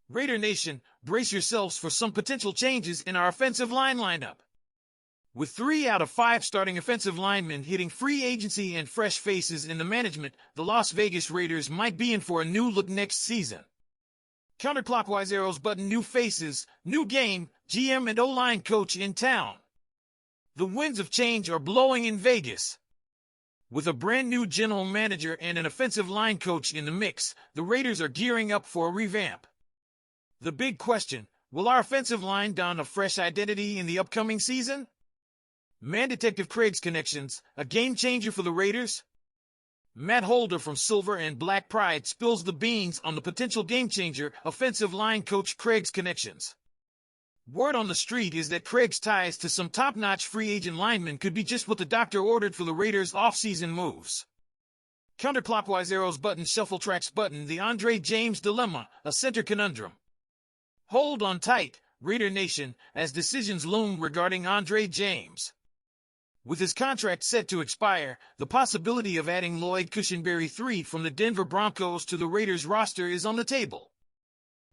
Raider Nation, brace yourselves for some potential changes in our offensive line lineup. With 3 out of 5 starting offensive linemen hitting free agency and fresh faces in the management, the Las Vegas Raiders might be in for a new look next season. Counterclockwise arrows button, new faces, new game, GM and O-line coach in town. The winds of change are blowing in Vegas. With a brand new general manager and an offensive line coach in the mix, the Raiders are gearing up for a revamp. The big question, will our offensive line don a fresh identity in the upcoming season? Man Detective Craig's Connections, a game changer for the Raiders? Matt Holder from Silver and Black Pride spills the beans on the potential game changer, offensive line coach Craig's Connections. Word on the street is that Craig's ties to some top-notch free agent linemen could be just what the doctor ordered for the Raiders' off-season moves. Counterclockwise arrows button, shuffle tracks button, the Andre James dilemma, a center conundrum. Hold on tight, Raider Nation, as decisions loom regarding Andre James. With his contract set to expire, the possibility of adding Lloyd Cushenberry III from the Denver Broncos to the Raiders roster is on the table.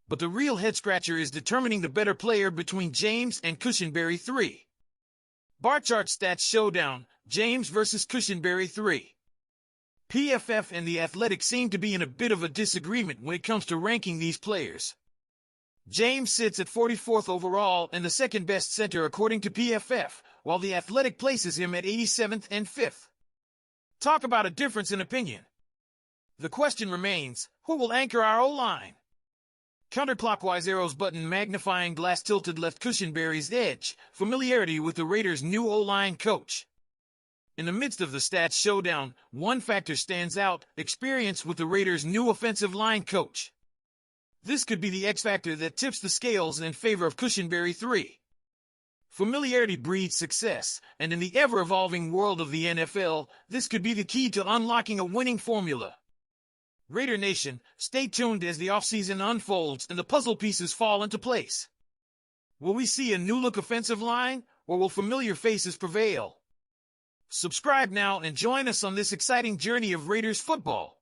But the real head-scratcher is determining the better player between James and Cushenberry III. Bar chart stats showdown, James versus Cushenberry III. PFF and The Athletic seem to be in a bit of a disagreement when it comes to ranking these players. James sits at 44th overall and the second-best center according to PFF, while The Athletic places him at 87th and 5th. Talk about a difference in opinion. The question remains, who will anchor our O-line? Counterclockwise arrows button, magnifying glass tilted left, Cushenberry's edge, familiarity with the Raiders' new O-line coach. In the midst of the stats showdown, one factor stands out, experience with the Raiders' new offensive line coach. This could be the X-factor that tips the scales in favor of Cushenberry III. Familiarity breeds success, and in the ever-evolving world of the NFL, this could be the key to unlocking a winning formula. Raider Nation, stay tuned as the offseason unfolds and the puzzle pieces fall into place. Will we see a new-look offensive line, or will familiar faces prevail? Subscribe now and join us on this exciting journey of Raiders football.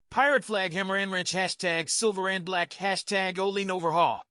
Pirate flag, hammer and wrench, hashtag silver and black, hashtag Olin overhaul.